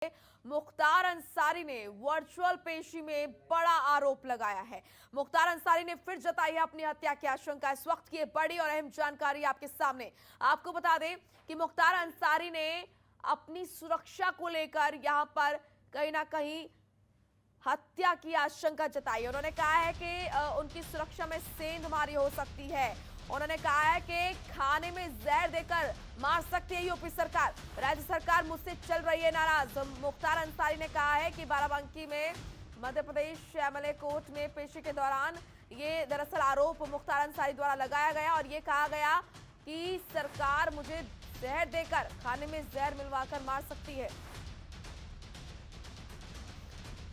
मुख्तार अंसारी ने वर्चुअल पेशी में बड़ा आरोप लगाया है। मुख्तार अंसारी ने फिर जताई है अपनी हत्या की आशंका। इस वक्त की बड़ी और अहम जानकारी आपके सामने। आपको बता दें कि मुख्तार अंसारी ने अपनी सुरक्षा को लेकर यहां पर कहीं ना कहीं हत्या की आशंका जताई। उन्होंने कहा है कि उनकी सुरक्षा में सेंधमारी हो सकती है। उन्होंने कहा है कि खाने में जहर देकर मार सकती है यूपी सरकार। राज्य सरकार मुझसे चल रही है नाराज। मुख्तार अंसारी ने कहा है कि बाराबंकी में मध्य प्रदेश एमएलए कोर्ट में पेशी के दौरान ये दरअसल आरोप मुख्तार अंसारी द्वारा लगाया गया और ये कहा गया कि सरकार मुझे जहर देकर खाने में जहर मिलवाकर मार सकती है।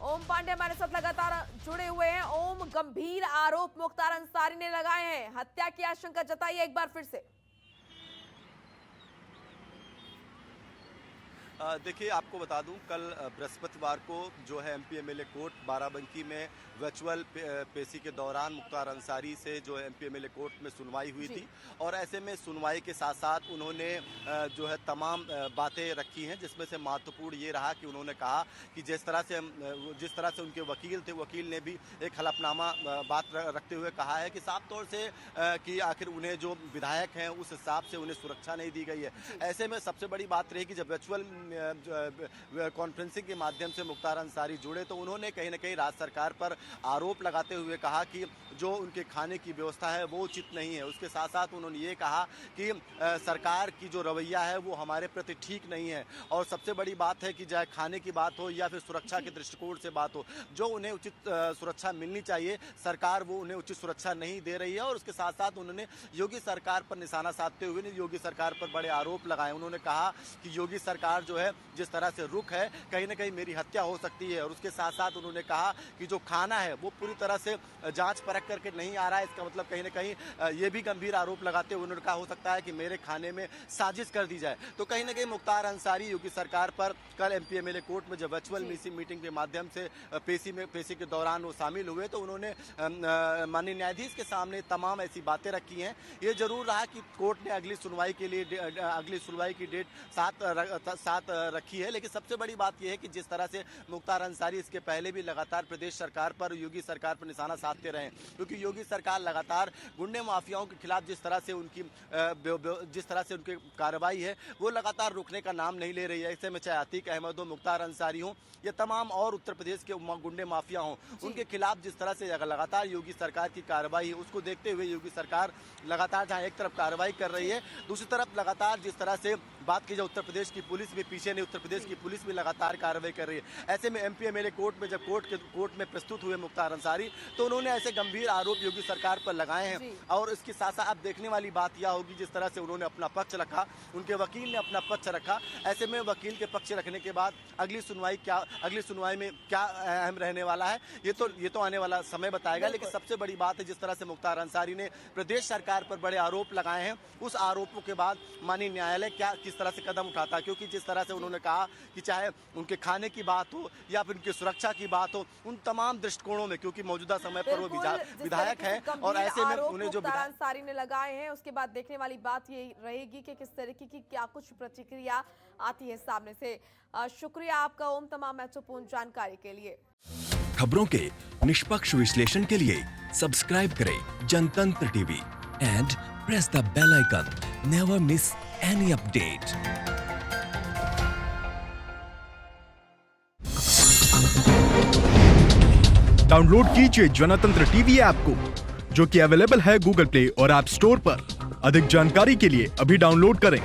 ओम पांडे हमारे साथ लगातार जुड़े हुए हैं। ओम, गंभीर आरोप मुख्तार अंसारी ने लगाए हैं, हत्या की आशंका जताइए एक बार फिर से। देखिए, आपको बता दूं, कल बृहस्पतिवार को जो है एमपी एमएलए कोर्ट बाराबंकी में वर्चुअल पेशी के दौरान मुख्तार अंसारी से जो एमपी एमएलए कोर्ट में सुनवाई हुई थी और ऐसे में सुनवाई के साथ साथ उन्होंने जो है तमाम बातें रखी हैं, जिसमें से महत्वपूर्ण ये रहा कि उन्होंने कहा कि जिस तरह से उनके वकील थे, वकील ने भी एक हलफनामा बात रखते हुए कहा है कि साफ तौर से कि आखिर उन्हें जो विधायक हैं उस हिसाब से उन्हें सुरक्षा नहीं दी गई है। ऐसे में सबसे बड़ी बात रही कि जब वर्चुअल कॉन्फ्रेंसिंग के माध्यम से मुख्तार अंसारी जुड़े तो उन्होंने कहीं ना कहीं राज्य सरकार पर आरोप लगाते हुए कहा कि जो उनके खाने की व्यवस्था है वो उचित नहीं है। उसके साथ साथ उन्होंने ये कहा कि सरकार की जो रवैया है वो हमारे प्रति ठीक नहीं है और सबसे बड़ी बात है कि चाहे खाने की बात हो या फिर सुरक्षा के दृष्टिकोण से बात हो, जो उन्हें उचित सुरक्षा मिलनी चाहिए सरकार वो उन्हें उचित सुरक्षा नहीं दे रही है। और उसके साथ साथ उन्होंने योगी सरकार पर निशाना साधते हुए योगी सरकार पर बड़े आरोप लगाए। उन्होंने कहा कि योगी सरकार जो है जिस तरह से रुख है कहीं ना कहीं मेरी हत्या हो सकती है। और उसके साथ साथ उन्होंने कहा कि जो खाना है वो पूरी तरह से जांच परख करके नहीं आ रहा है। इसका मतलब कहीं ना कहीं ये भी गंभीर आरोप लगाते हुए उन्होंने कहा हो सकता है कि मेरे खाने में साजिश कर दी जाए। तो कहीं ना कहीं मुख्तार अंसारी योगी सरकार पर कल एमपी एमएलए कोर्ट में जब वर्चुअल मीटिंग के माध्यम से पेशी के दौरान वो शामिल हुए तो उन्होंने माननीय न्यायाधीश के सामने तमाम ऐसी बातें रखी हैं। ये जरूर रहा कि कोर्ट ने अगली सुनवाई की डेट 7 रखी है, लेकिन सबसे बड़ी बात यह है कि जिस तरह से मुख्तार अंसारी इसके पहले भी लगातार प्रदेश सरकार पर, योगी सरकार पर निशाना साधते रहे, क्योंकि योगी सरकार लगातार गुंडे माफियाओं के खिलाफ जिस तरह से उनकी कार्रवाई है वो लगातार रुकने का नाम नहीं ले रही है। ऐसे में चाहे अतीक अहमद हो, मुख्तार अंसारी हो या तमाम और उत्तर प्रदेश के गुंडे माफिया हों, उनके खिलाफ जिस तरह से लगातार योगी सरकार की कार्रवाई है उसको देखते हुए योगी सरकार लगातार जहां एक तरफ कार्रवाई कर रही है, दूसरी तरफ लगातार जिस तरह से बात की जाए उत्तर प्रदेश की पुलिस भी पीछे नहीं, उत्तर प्रदेश की पुलिस भी लगातार कार्रवाई कर रही है। ऐसे में एमपी एमएलए कोर्ट में जब कोर्ट में प्रस्तुत हुए मुख्तार अंसारी तो उन्होंने ऐसे गंभीर आरोप योगी सरकार पर लगाए हैं। और इसके साथ साथ अब देखने वाली बात यह होगी जिस तरह से उन्होंने अपना पक्ष रखा, उनके वकील ने अपना पक्ष रखा। ऐसे में वकील के पक्ष रखने के बाद अगली सुनवाई में क्या अहम रहने वाला है ये तो आने वाला समय बताएगा। लेकिन सबसे बड़ी बात है जिस तरह से मुख्तार अंसारी ने प्रदेश सरकार पर बड़े आरोप लगाए हैं, उस आरोपों के बाद माननीय न्यायालय किस तरह से कदम उठाता है, क्योंकि जिस तरह से उन्होंने कहा कि चाहे उनके खाने की बात हो या फिर उनकी सुरक्षा की बात हो, उन तमाम दृष्टिकोणों में, क्योंकि मौजूदा समय पर वो विधायक है और ऐसे में उन्हें जो मुख्तार अंसारी ने लगाए हैं उसके बाद देखने वाली बात ये रहेगी कि किस तरीके की क्या कुछ प्रतिक्रिया आती है सामने से। शुक्रिया आपका ओम, तमाम महत्वपूर्ण जानकारी के लिए। खबरों के निष्पक्ष विश्लेषण के लिए सब्सक्राइब करें Jantantra TV and press the bell icon. Never miss any update. Download कीजिए जनतंत्र टीवी ऐप को, जो कि अवेलेबल है गूगल प्ले और ऐप स्टोर पर। अधिक जानकारी के लिए अभी डाउनलोड करें।